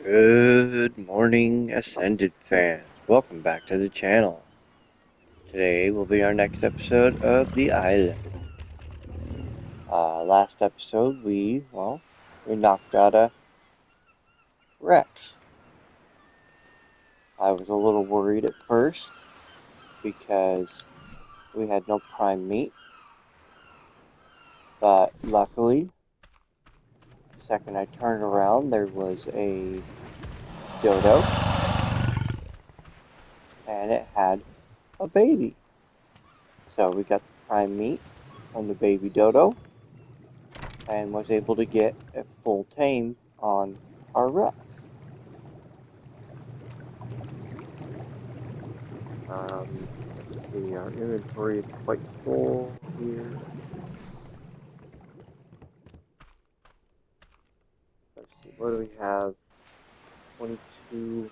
Good morning, Ascended fans. Welcome back to the channel. Today will be our next episode of The Island. Last episode we knocked out a Rex. I was a little worried at first because we had no prime meat, but luckily, the second I turned around, there was a dodo, and it had a baby. So we got the prime meat from the baby dodo, and was able to get a full tame on our Rex. Let's see, our inventory is quite full here. Let's see, what do we have? 22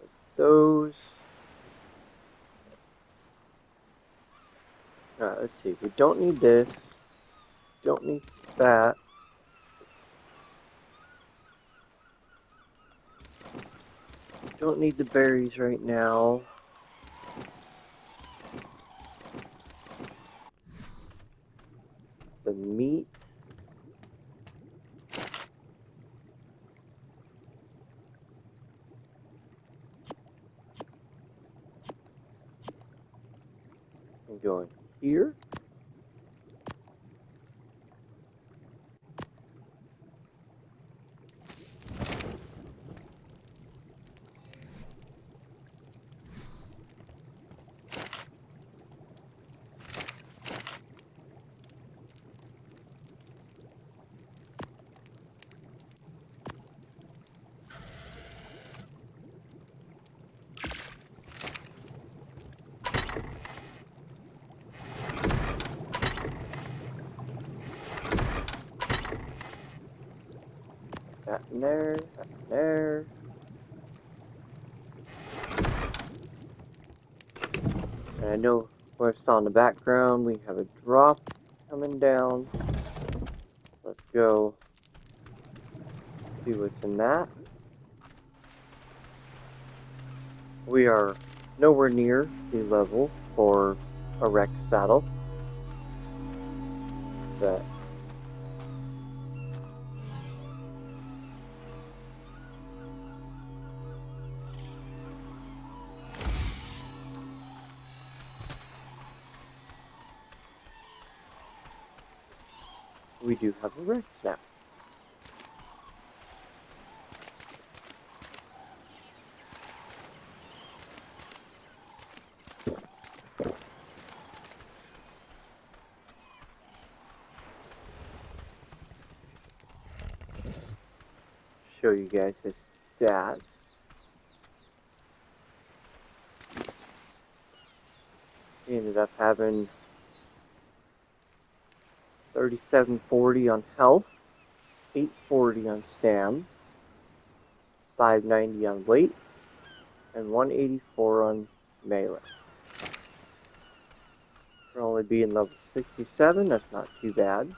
of those. Let's see, we don't need this. Don't need that. Don't need the berries right now. The meat. I'm going here. That in there, that in there. And I know what I saw in the background, we have a drop coming down. Let's go see what's in that. We are nowhere near the level for a Rex saddle. But we do have a Rex now. Show you guys his stats. He ended up having 3740 on health, 840 on stam, 590 on weight, and 184 on melee. For only being level 67, that's not too bad.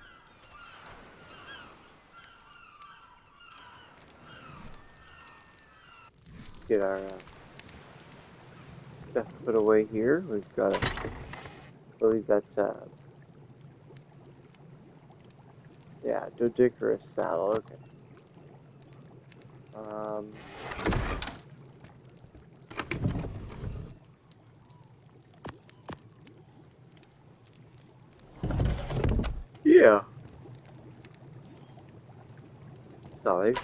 Get our stuff put away here. We've got I believe that's yeah, Dodicarus saddle, okay. Yeah. Sorry.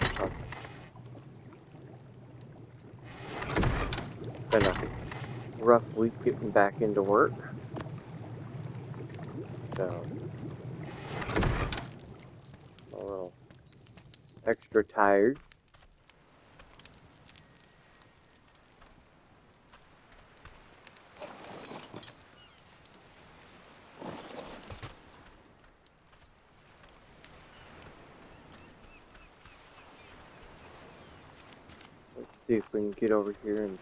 Been a rough week getting back into work. So, a little extra tired. Let's see if we can get over here and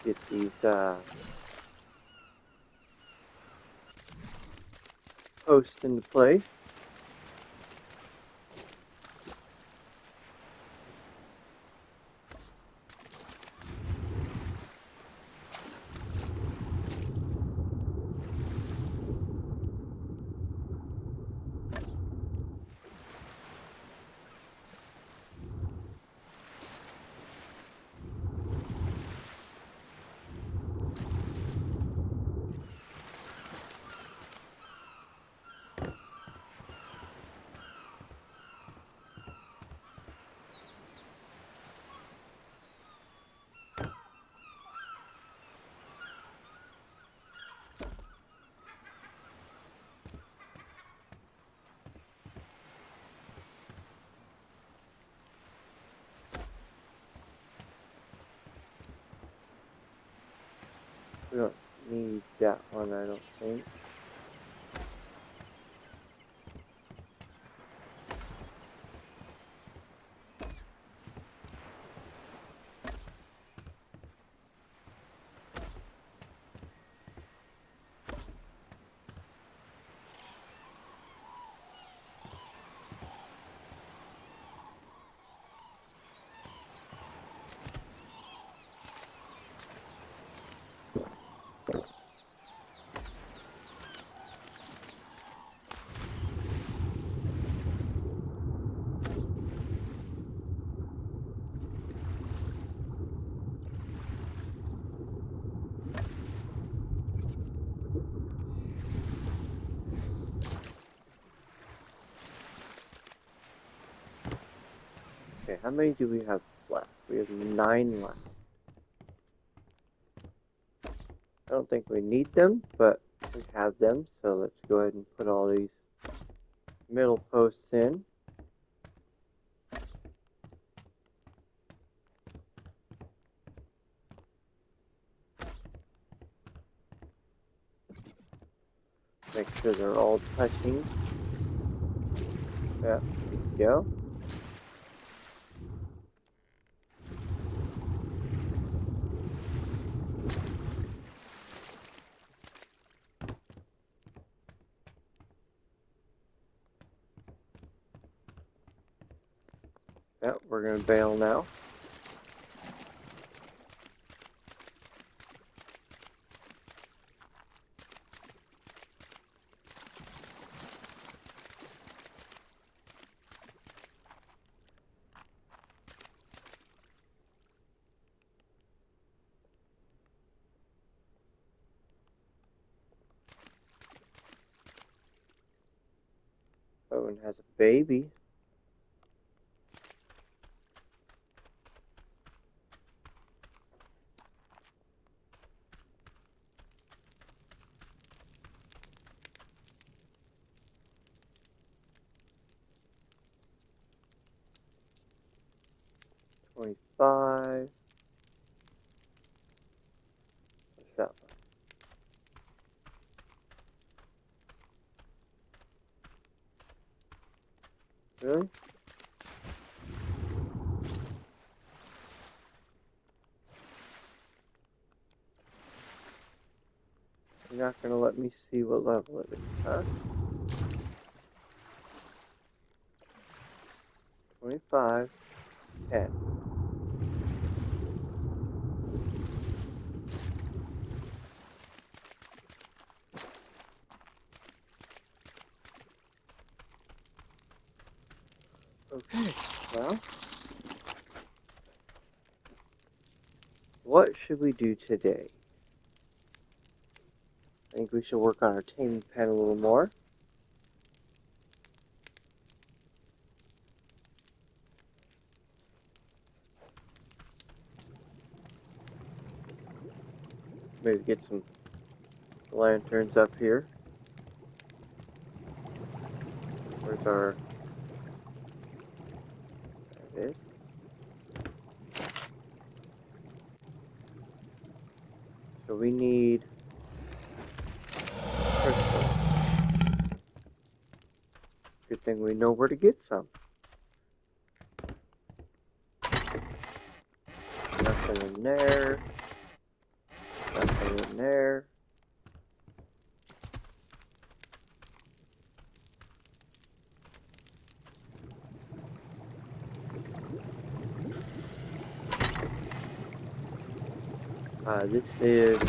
get these posts into place. need that one, I don't think. Okay, how many do we have left? We have 9 left. I don't think we need them, but we have them, so let's go ahead and put all these middle posts in. Make sure they're all touching. Yeah, there we go. Yeah, we're gonna bail now. Owen has a baby. $25. What's that one? Really? You're not gonna let me see what level it is, huh? 25, 10. Okay, well, what should we do today? I think we should work on our taming pen a little more. Maybe get some lanterns up here. Where's our... There it is. So we need crystals. Good thing we know where to get some. Nothing in there. Nothing in there. This is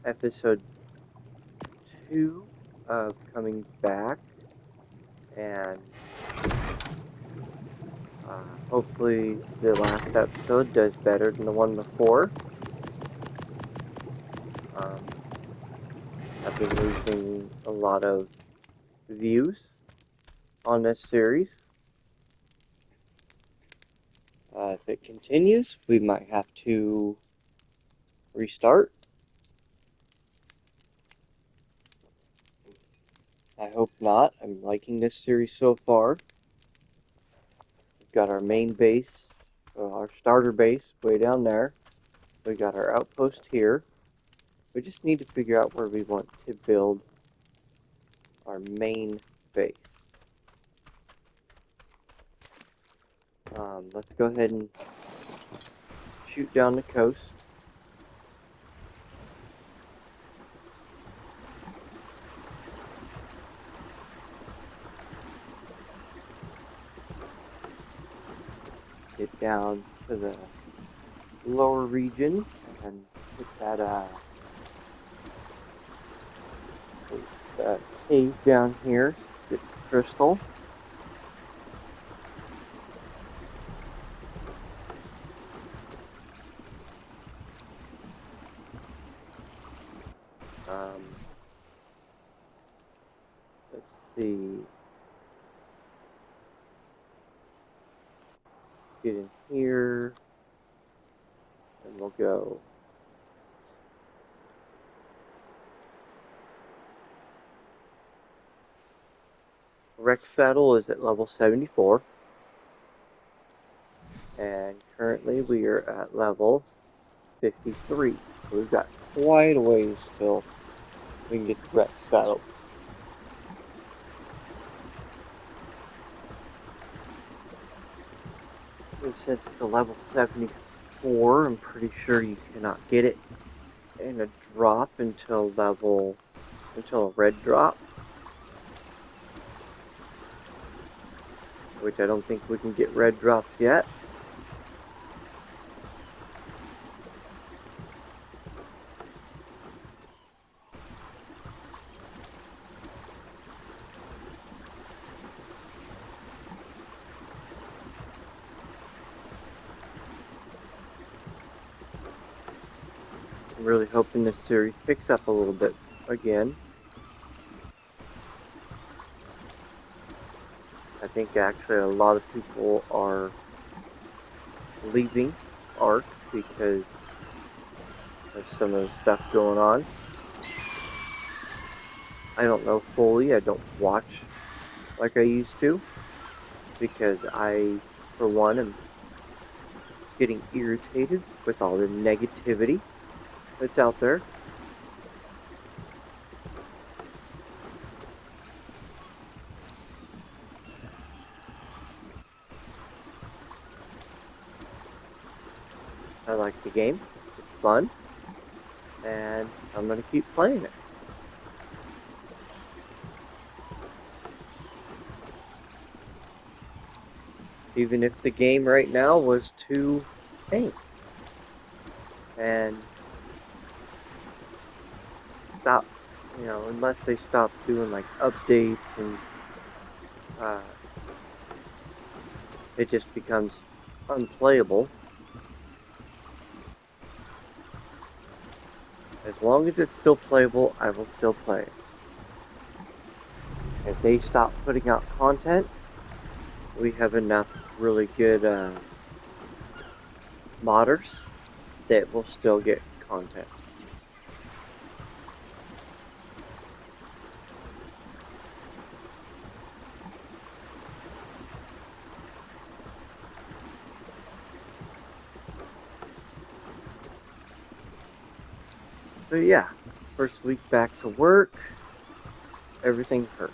episode 2 of coming back, and hopefully the last episode does better than the one before. I've been losing a lot of views on this series. If it continues, we might have to restart. I hope not. I'm liking this series so far. We've got our main base, our starter base way down there. We got our outpost here. We just need to figure out where we want to build our main base. Let's go ahead and shoot down the coast. Get down to the lower region and hit that cave down here. Get some crystal. Let's see. Get in here, and we'll go. Rex Saddle is at level 74, and currently we are at level 53. So we've got quite a ways till we can get the Rex Saddle. Since it's a level 74, I'm pretty sure you cannot get it in a drop until a red drop. Which I don't think we can get red drops yet. I'm really hoping this series picks up a little bit again. I think actually a lot of people are leaving ARK because of some of the stuff going on. I don't know fully. I don't watch like I used to because I, for one, am getting irritated with all the negativity that's out there. I like the game. It's fun. And I'm going to keep playing it. Even if the game right now was too tanks. And stop, unless they stop doing like updates and it just becomes unplayable. As long as it's still playable, I will still play it. If they stop putting out content, we have enough really good modders that will still get content. So yeah, first week back to work, everything hurts.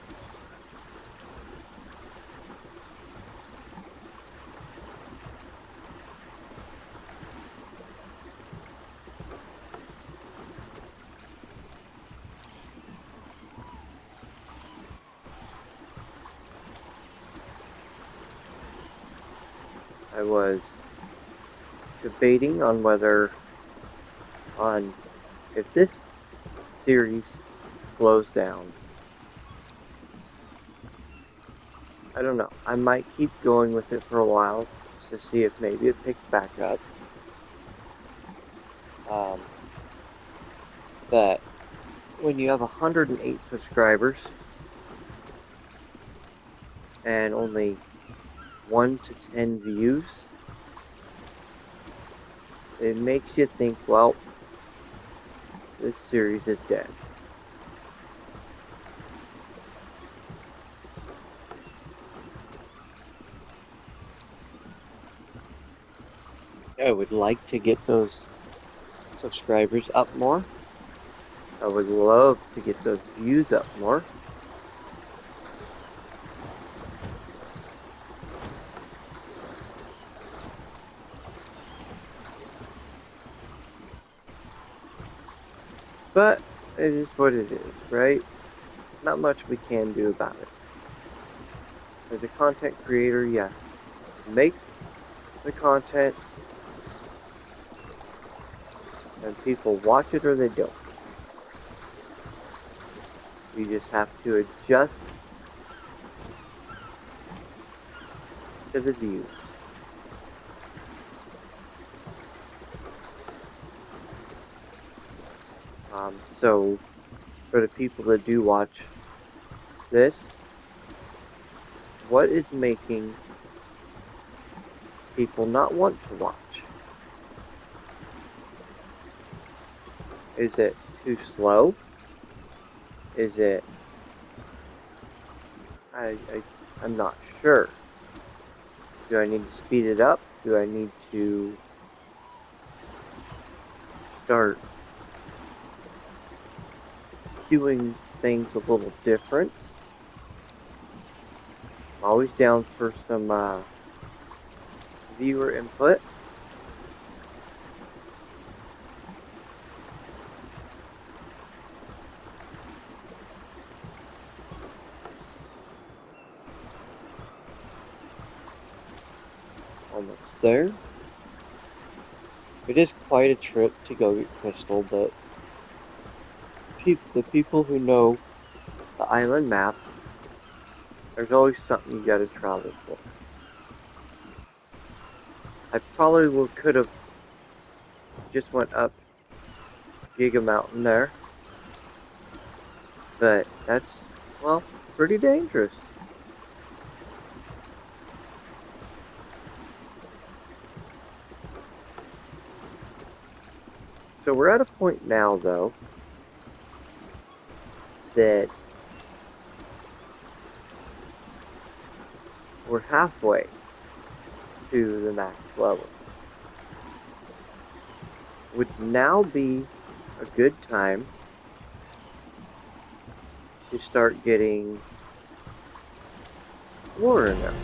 I was debating on if this series slows down. I don't know. I might keep going with it for a while to see if maybe it picks back up. But when you have 108 subscribers and only 1 to 10 views, it makes you think, well, this series is dead. I would like to get those subscribers up more. I would love to get those views up more. But it is what it is, right? Not much we can do about it. As a content creator, yeah, make the content and people watch it or they don't. You just have to adjust to the views. So for the people that do watch this, what is making people not want to watch? Is it too slow? Is it... I'm not sure. Do I need to speed it up? Do I need to start doing things a little different? I'm always down for some viewer input. Almost there. It is quite a trip to go get Crystal, but the people who know the island map, there's always something you gotta travel for. I probably could have just went up Giga Mountain there, but that's, well, pretty dangerous. So we're at a point now, though, that we're halfway to the max level. Would now be a good time to start getting explorer notes.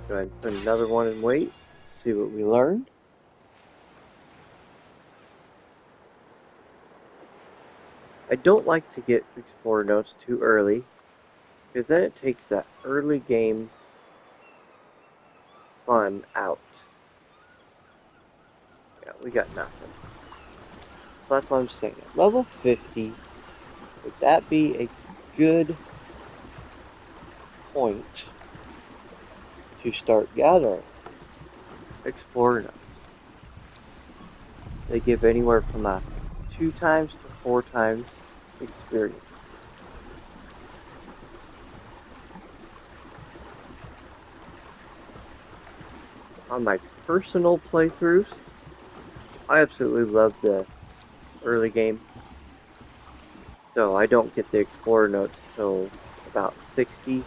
Go ahead and put another one in wait, see what we learned. I don't like to get explorer notes too early, because then it takes that early game fun out. Yeah, we got nothing. So that's what I'm saying. At level 50, would that be a good point to start gathering explorer notes? They give anywhere from a 2 times to 4 times experience. On my personal playthroughs, I absolutely love the early game, so I don't get the explorer notes till about 60,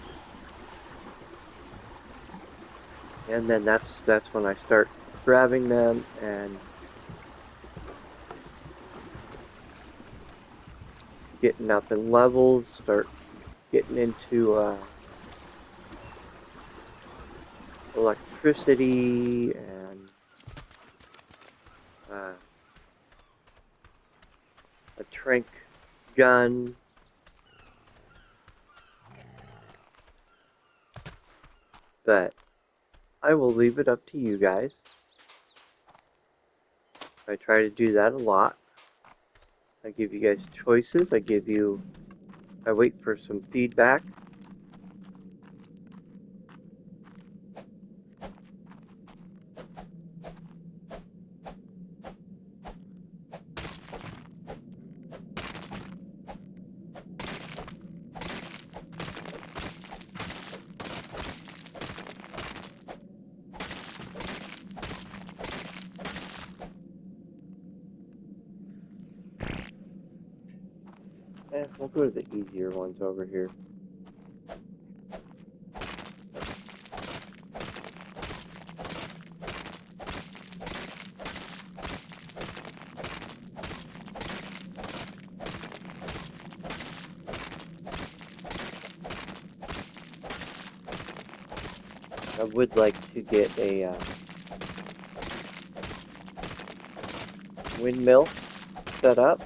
and then that's when I start grabbing them and getting up in levels, start getting into electricity and a trank gun. But I will leave it up to you guys. I try to do that a lot. I give you guys choices. I wait for some feedback. We'll go to the easier ones over here. I would like to get a windmill set up.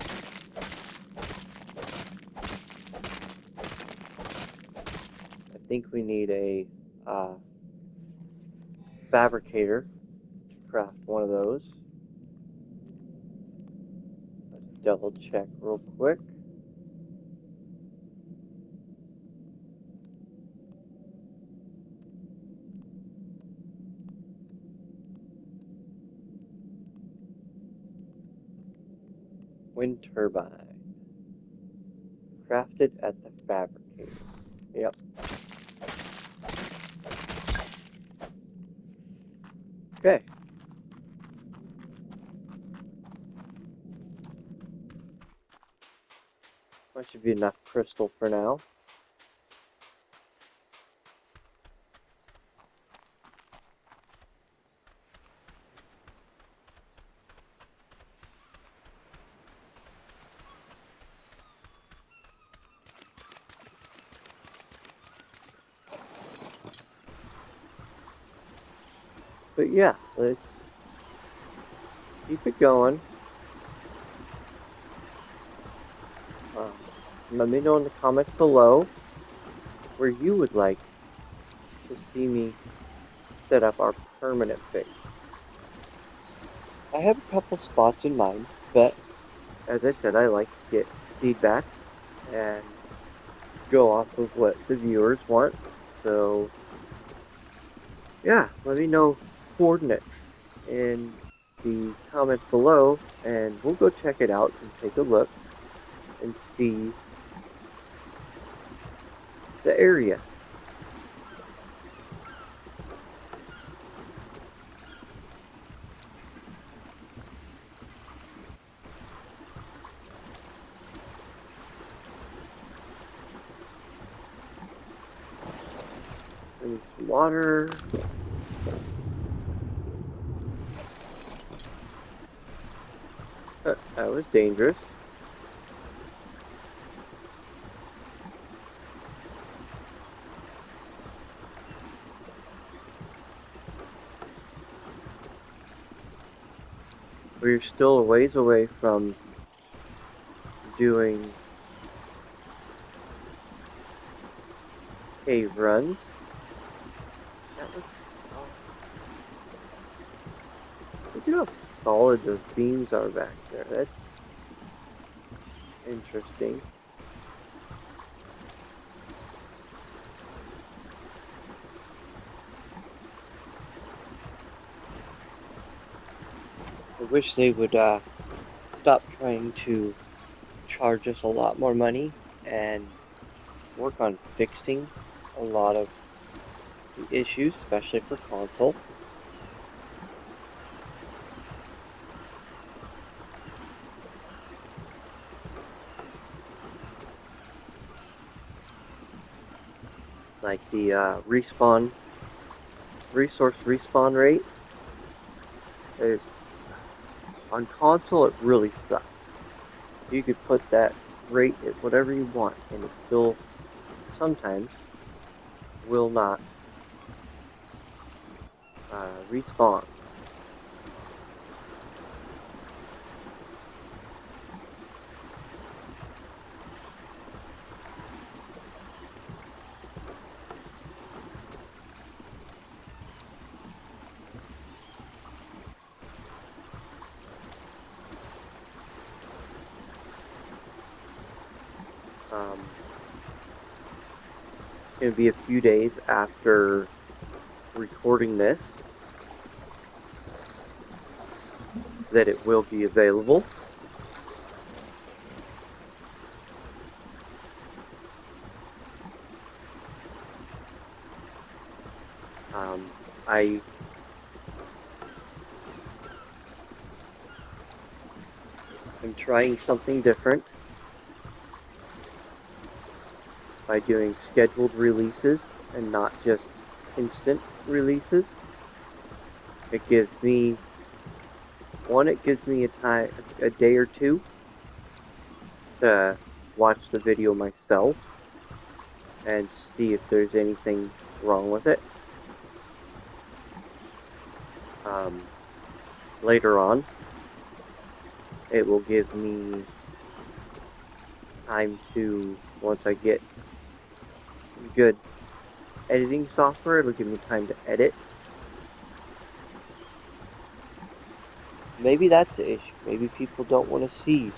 I think we need a fabricator to craft one of those. Let's double check real quick. Wind turbine. Crafted at the fabricator. Yep. Okay. That should be enough crystal for now. But yeah, let's keep it going. Let me know in the comments below where you would like to see me set up our permanent base. I have a couple spots in mind, but as I said, I like to get feedback and go off of what the viewers want. So yeah, let me know coordinates in the comments below and we'll go check it out and take a look and see the area. I need some water. That was dangerous. We're still a ways away from doing cave runs. That was, look at how solid those beams are back there. That's interesting. I wish they would stop trying to charge us a lot more money and work on fixing a lot of the issues, especially for console. Like the resource respawn rate is on console. It really sucks. You could put that rate at whatever you want, and it still sometimes will not respawn. It'll be a few days after recording this that it will be available. I am trying something different by doing scheduled releases and not just instant releases. It gives me a day or two to watch the video myself and see if there's anything wrong with it. later on. It will give me time to, once I get good editing software, it'll give me time to edit. Maybe that's the issue. Maybe people don't want to see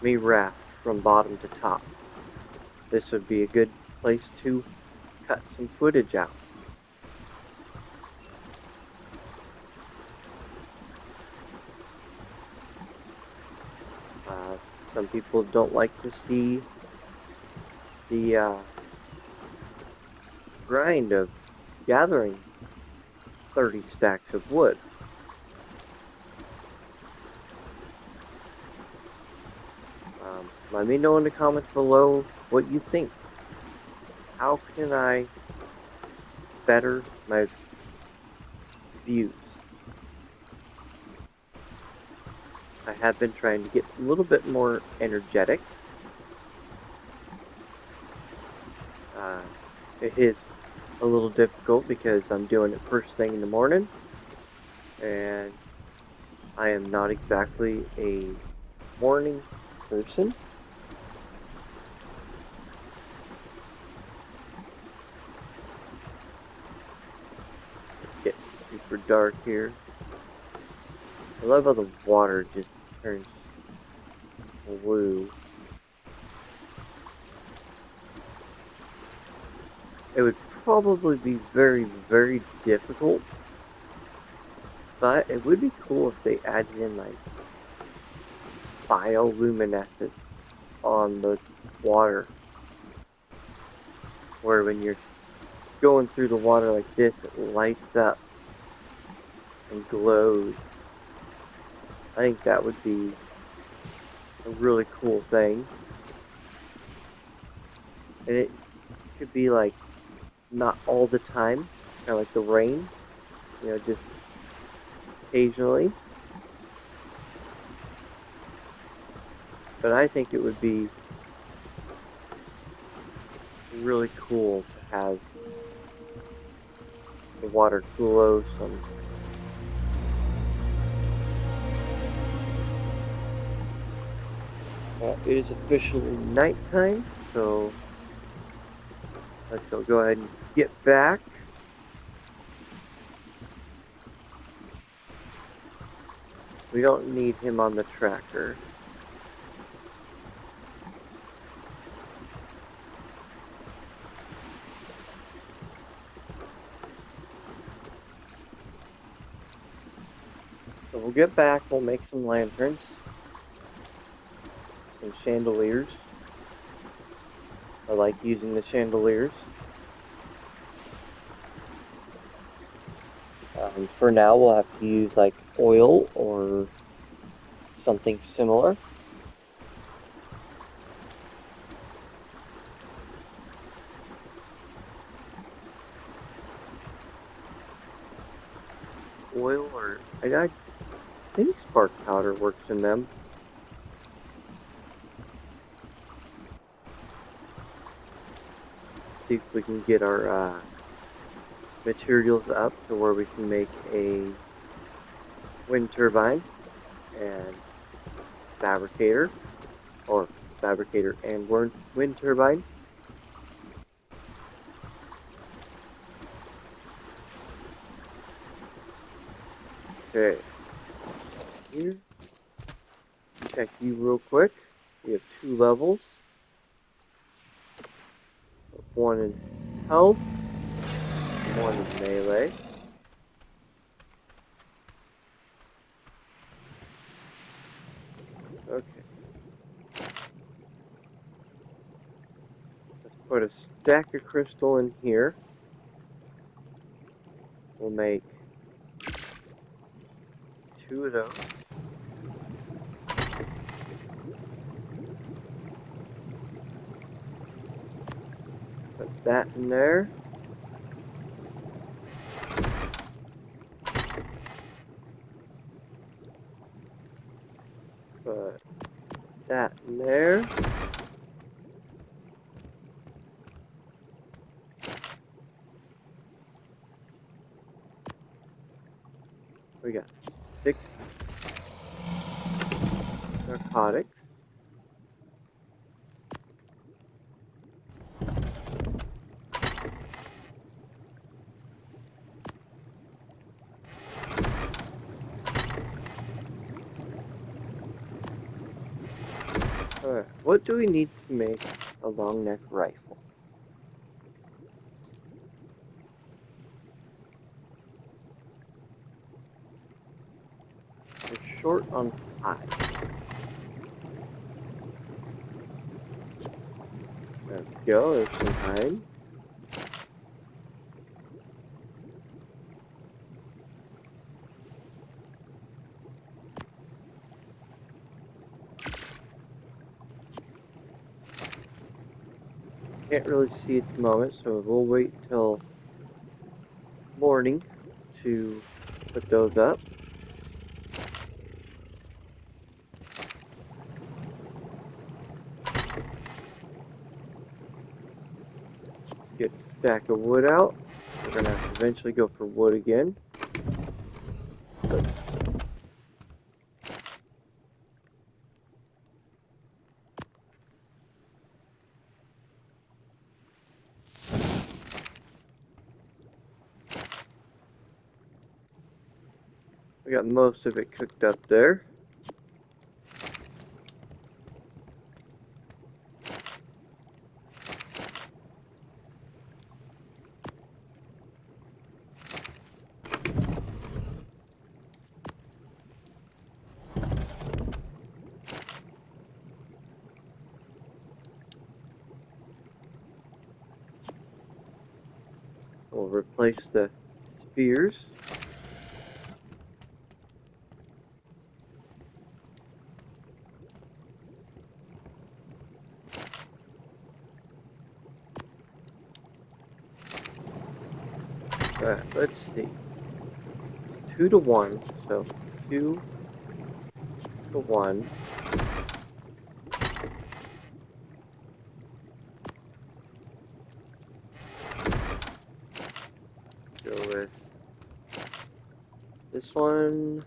me raft from bottom to top. This would be a good place to cut some footage out. Some people don't like to see the grind of gathering 30 stacks of wood. Let me know in the comments below what you think. How can I better my views? I have been trying to get a little bit more energetic. It is a little difficult because I'm doing it first thing in the morning, and I am not exactly a morning person. It's getting super dark here. I love how the water just turns blue. It would probably be very, very difficult, but it would be cool if they added in like bioluminescence on the water, where when you're going through the water like this, it lights up and glows. I think that would be a really cool thing. And it could be like not all the time, kind of like the rain, just occasionally. But I think it would be really cool to have the water glow some. It is officially nighttime, so let's go ahead and get back. We don't need him on the tracker. So we'll get back, we'll make some lanterns, some chandeliers. I like using the chandeliers. For now, we'll have to use like oil or something similar. Oil or I think spark powder works in them. See if we can get our materials up to where we can make a wind turbine and fabricator, or fabricator and wind turbine. Okay, here, check you real quick. We have 2 levels. One in health, one in melee. Okay. Let's put a stack of crystal in here. We'll make 2 of those. Put that in there. Put that in there. 6 narcotics. Alright, what do we need to make a long neck rifle? We're short on hide. There we go, there's some hide. Can't really see at the moment, so we'll wait till morning to put those up. Get a stack of wood out. We're gonna have to eventually go for wood again. But we got most of it cooked up there. We'll replace the spears. Alright, let's see. 2 to 1, so 2 to 1. Go with this one.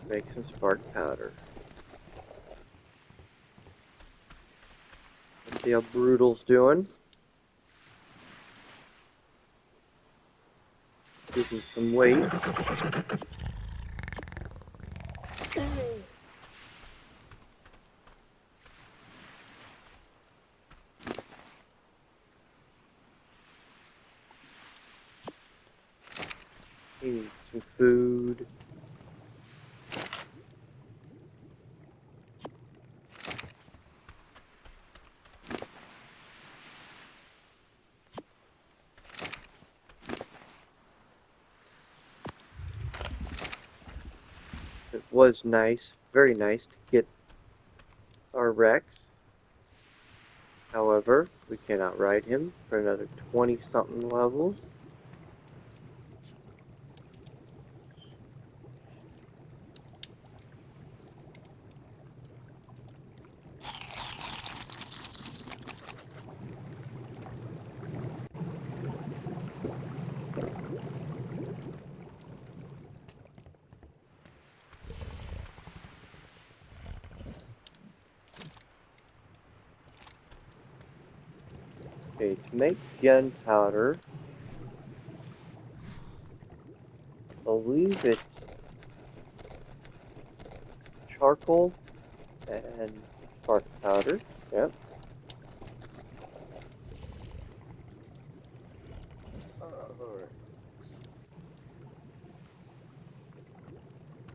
Make some spark powder. Let's see how Brutal's doing. Give him some weight. He needs some food. It was nice, very nice to get our Rex. However, we cannot ride him for another 20-something levels. Okay, to make gunpowder, I believe it's charcoal and spark powder. Yep.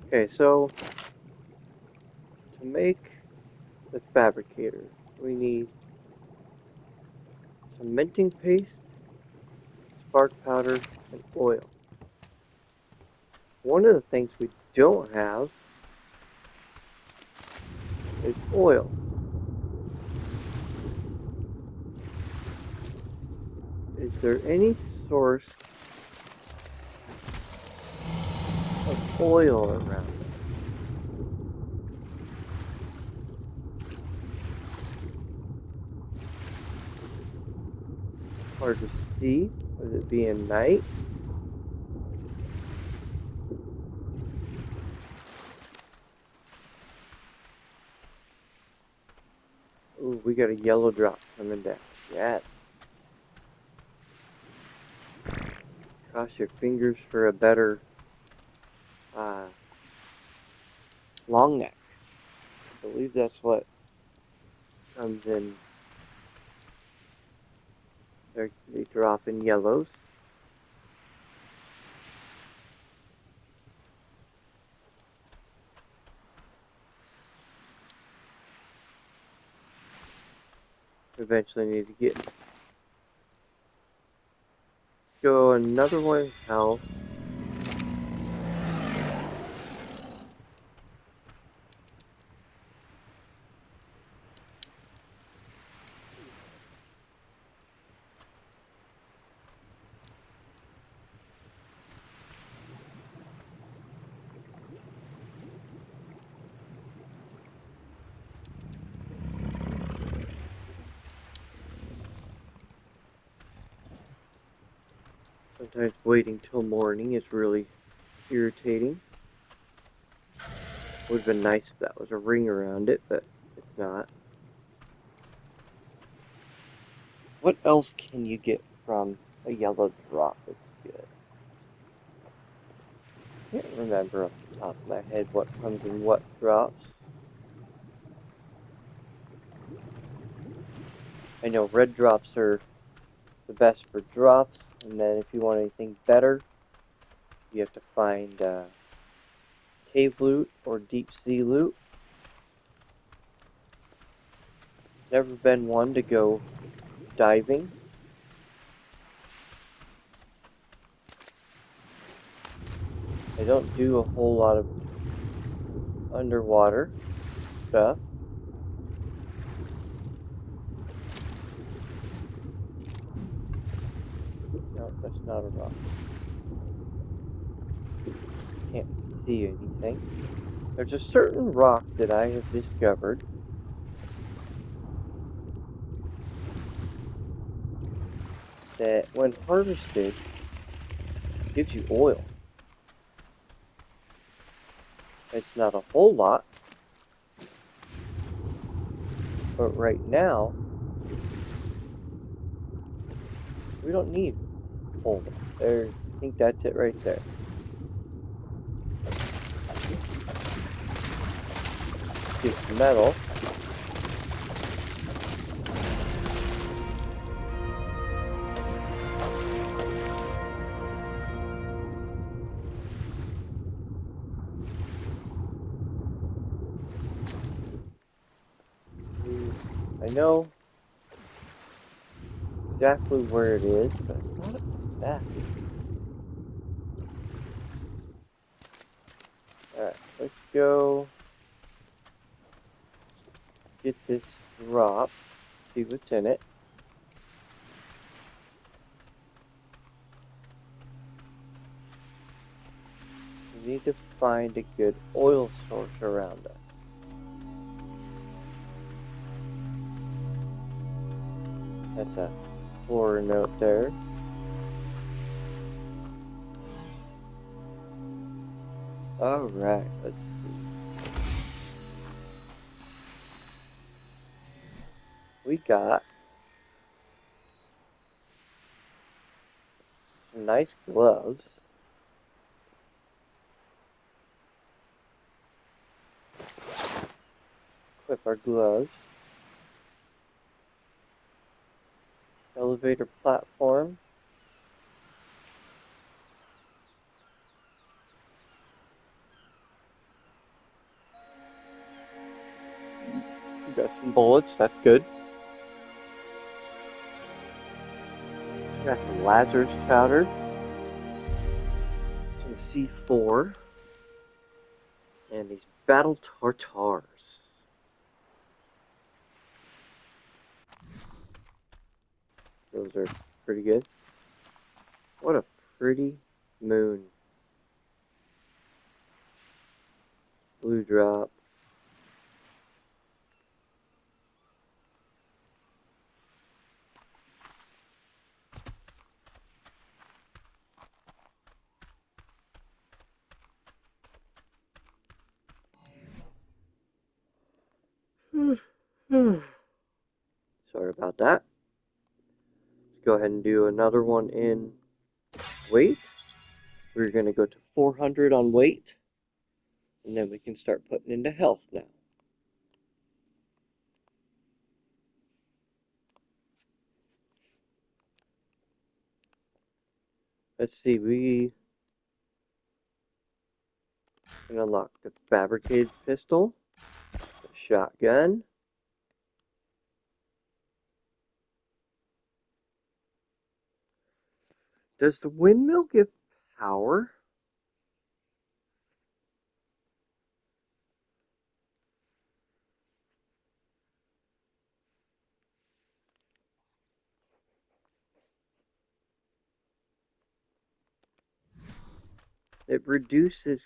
Okay, so to make the fabricator, we need cementing paste, spark powder, and oil. One of the things we don't have is oil. Is there any source of oil around? hard to see with it being night. Ooh, we got a yellow drop coming down. Yes. Cross your fingers for a better long neck. I believe that's what comes in. They drop in yellows. Eventually need to go another one in health. Sometimes waiting till morning is really irritating. Would have been nice if that was a ring around it, but it's not. What else can you get from a yellow drop that's good? I can't remember off the top of my head what comes in what drops. I know red drops are the best for drops, and then if you want anything better, you have to find cave loot or deep sea loot. Never been one to go diving. I don't do a whole lot of underwater stuff. No, that's not a rock. Can't see anything. There's a certain rock that I have discovered that when harvested gives you oil. It's not a whole lot, but right now we don't need oil. There, I think that's it right there. Gives metal. I know exactly where it is, but I thought it was back. Alright, let's go get this drop, see what's in it. We need to find a good oil source around us. That's a floor note there. Alright, let's see. We got some nice gloves. Equip our gloves. Elevator platform. We got some bullets, that's good. We got some Lazarus powder. Some C4. And these battle tartars. Those are pretty good. What a pretty moon. Blue drop. Sorry about that. Let's go ahead and do another one in weight. We're going to go to 400 on weight, and then we can start putting into health now. Let's see, we can unlock the fabricated pistol, the shotgun, does the windmill give power? It reduces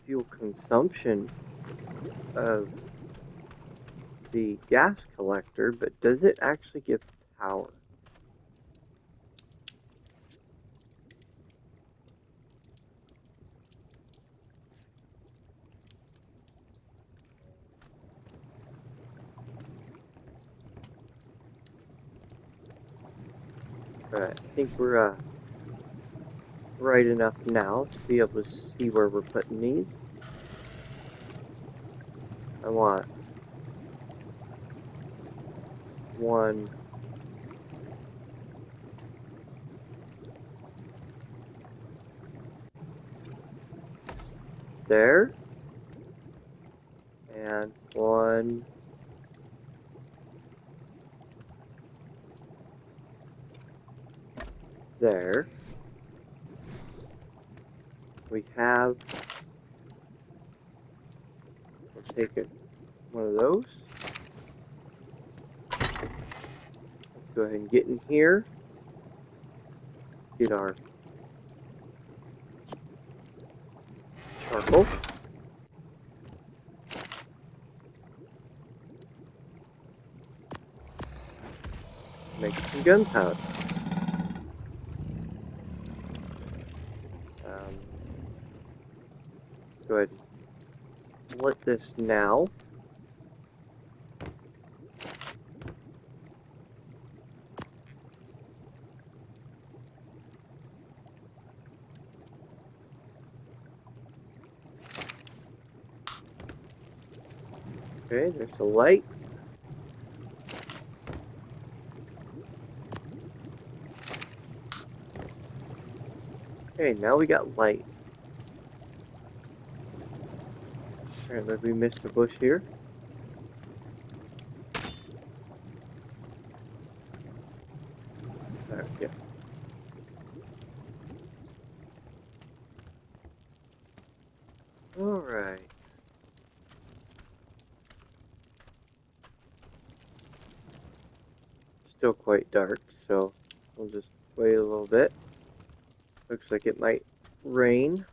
fuel consumption of the gas collector, but does it actually give power? Alright, I think we're right enough now to be able to see where we're putting these. I want one there, and one there. We have, we'll take it, one of those. Let's go ahead and get in here. Get our charcoal. Make some gunpowder. Go ahead and split this now. Okay, there's a light. Okay, now we got light. Apparently we missed a bush here. There we go. Alright. Still quite dark, so we'll just wait a little bit. Looks like it might rain.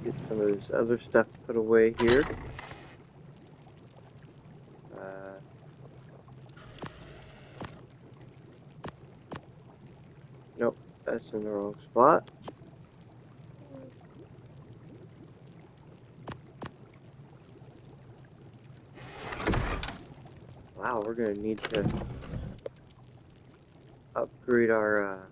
Get some of this other stuff put away here. Nope, that's in the wrong spot. Wow, we're gonna need to upgrade our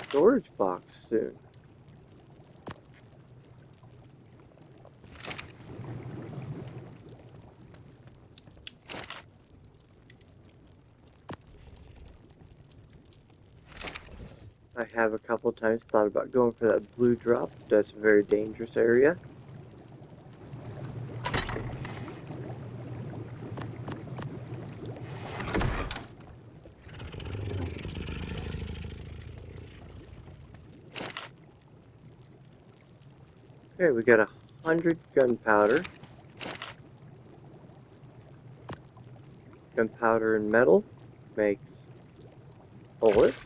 storage box soon. I have a couple times thought about going for that blue drop. That's a very dangerous area. Okay, we got 100 gunpowder. Gunpowder and metal makes bullets.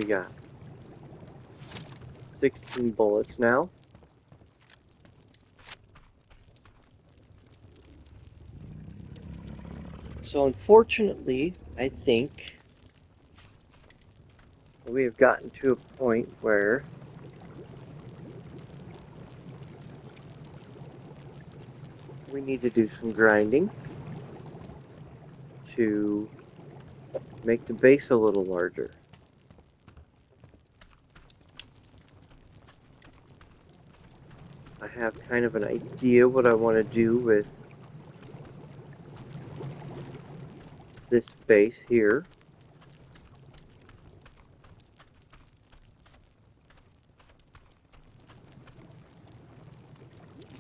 we got 16 bullets now. So unfortunately, I think we have gotten to a point where we need to do some grinding to make the base a little larger. I have kind of an idea what I want to do with this base here.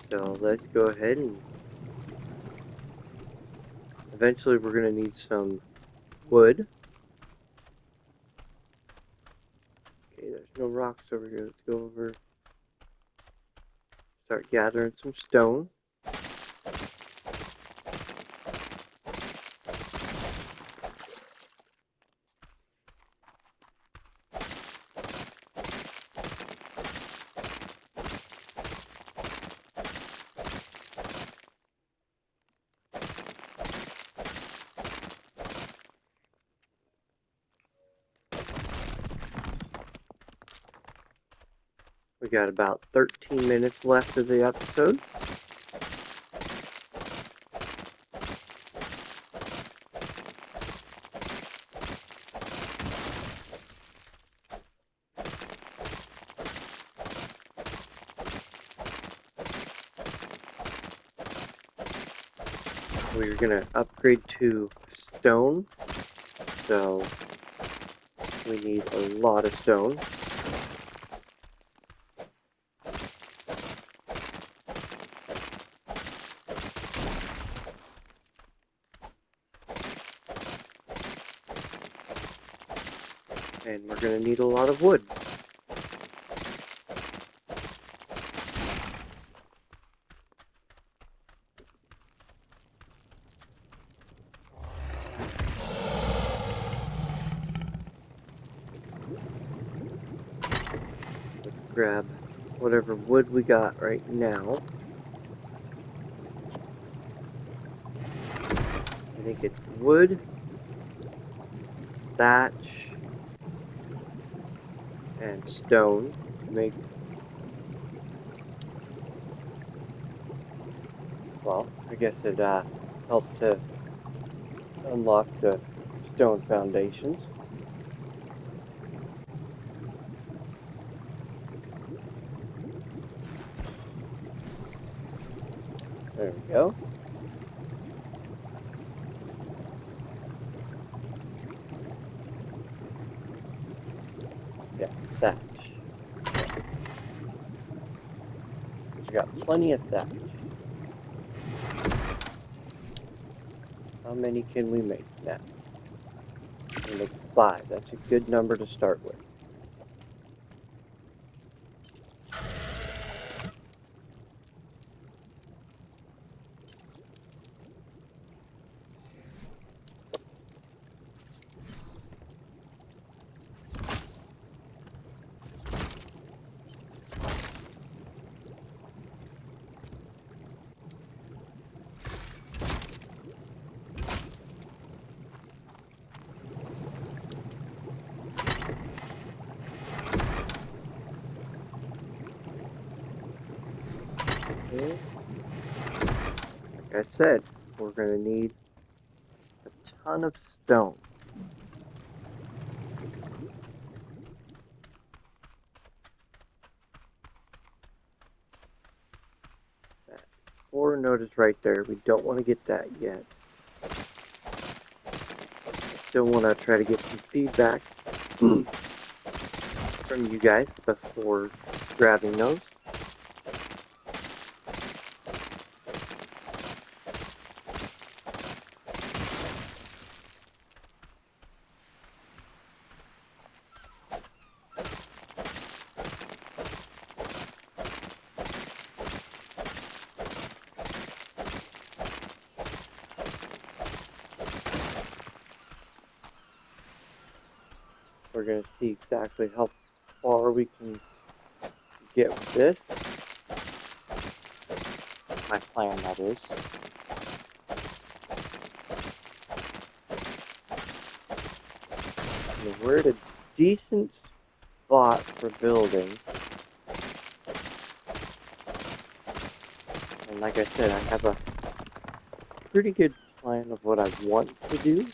So let's go ahead and eventually we're going to need some wood. Okay, there's no rocks over here. Let's go over, start gathering some stone. We got about 13 minutes left of the episode. We're going to upgrade to stone, so we need a lot of stone. And we're going to need a lot of wood. Let's grab whatever wood we got right now. I think it's wood, thatch, and stone to make, well, I guess it helps to unlock the stone foundations. There we go. Yeah, thatch. We got plenty of thatch. How many can we make now? We'll make 5. That's a good number to start with. Like I said, we're going to need a ton of stone. That 4 note is right there. We don't want to get that yet. Still want to try to get some feedback from you guys before grabbing those. We're going to see exactly how far we can get with this. My plan, that is. And we're at a decent spot for building. And like I said, I have a pretty good plan of what I want to do.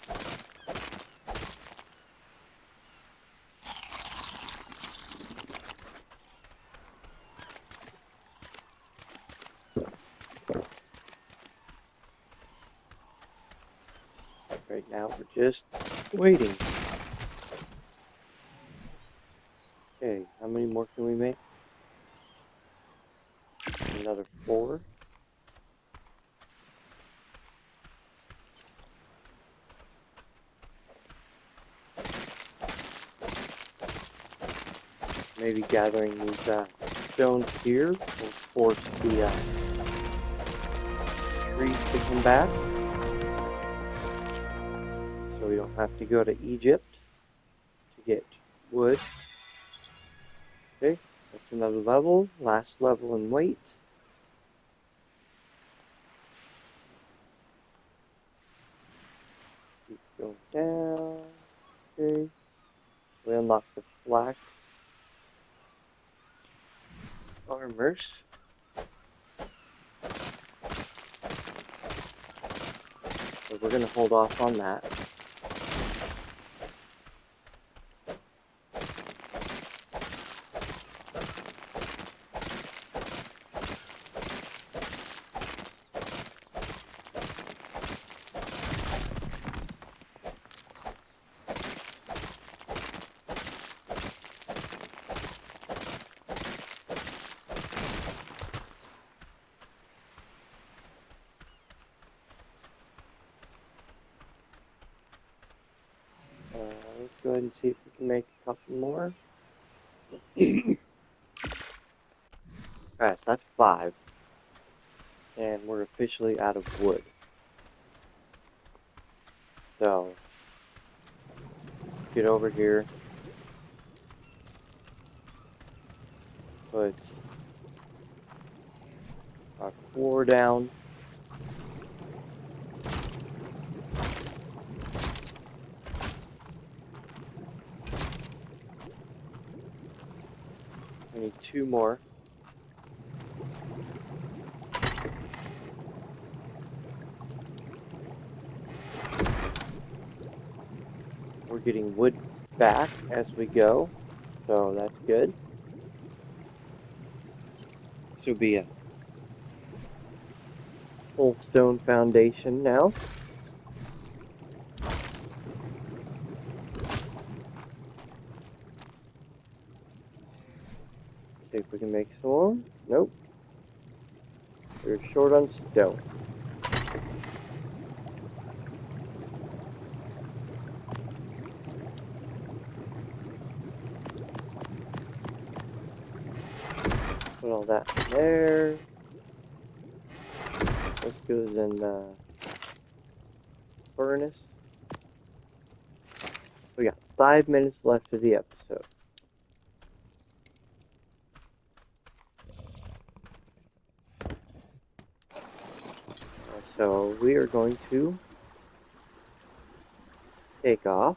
Right now, we're just waiting. Okay, how many more can we make? Another 4. Maybe gathering these stones here will force the trees to come back. So we don't have to go to Egypt to get wood. Okay, that's another level. Last level in weight. Keep going down. Okay. We unlock the black armors. So we're going to hold off on that. Let's go ahead and see if we can make a couple more. Alright, so that's 5. And we're officially out of wood. So, get over here. Put our 4 down. We need 2 more. We're getting wood back as we go, so that's good. This will be a full stone foundation now. See if we can make some more. Nope. We're short on stone. Put all that in there. This goes in the furnace. We got 5 minutes left of the episode. So we are going to take off.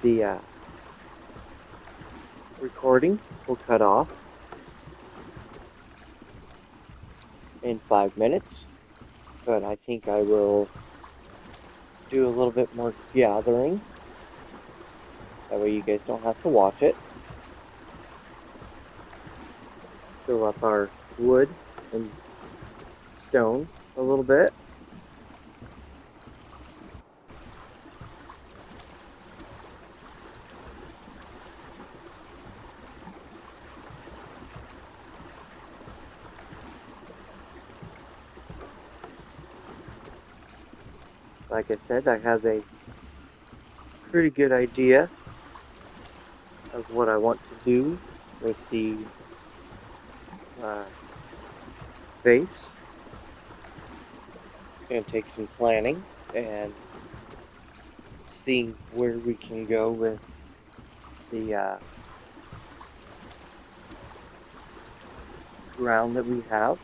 The recording will cut off in 5 minutes, but I think I will do a little bit more gathering. That way you guys don't have to watch it. Fill up our wood and stone a little bit. Like I said, I have a pretty good idea of what I want to do with the base. It's going to take some planning and seeing where we can go with the ground that we have.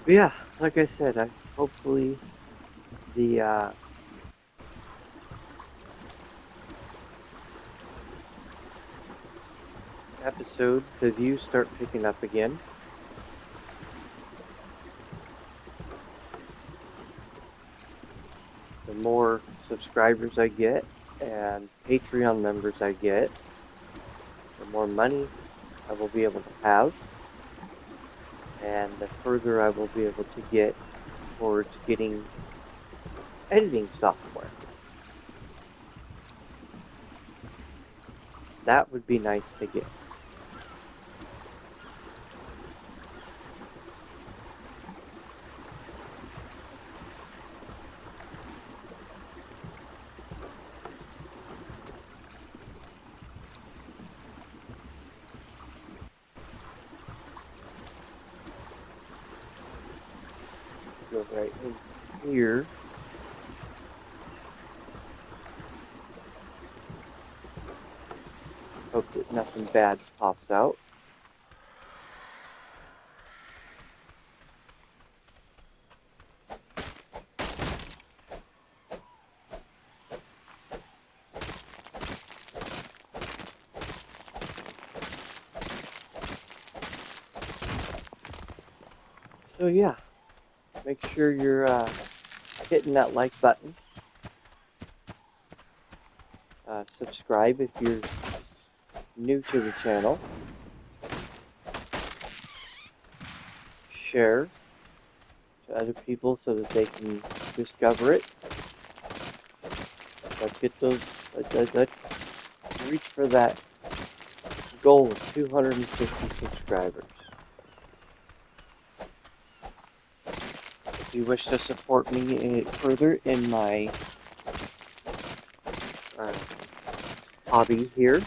But yeah, like I said, hopefully the the views start picking up again. The more subscribers I get and Patreon members I get, the more money I will be able to have, and the further I will be able to get towards getting editing software. That would be nice to get. Go right in here. Hope that nothing bad pops out. So yeah, make sure you're hitting that like button. Subscribe if you're new to the channel. Share to other people so that they can discover it. Let's get those, let's reach for that goal of 250 subscribers. If you wish to support me further in my hobby here,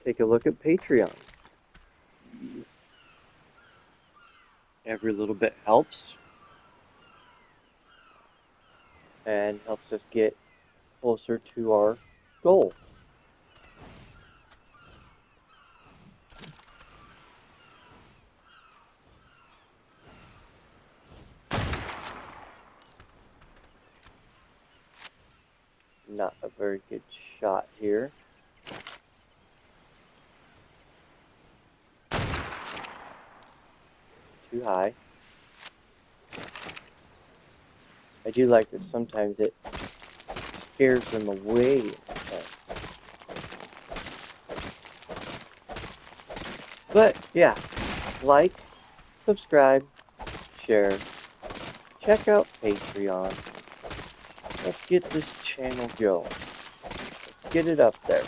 take a look at Patreon. Every little bit helps and helps us get closer to our goal. Not a very good shot here. Too high. I do like that sometimes it scares them away. But yeah, like, subscribe, share, check out Patreon. Let's get this channel going. Let's get it up there.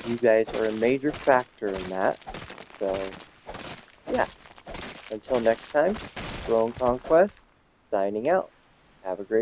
You guys are a major factor in that. So, yeah. Until next time, Throne Conquest, signing out. Have a great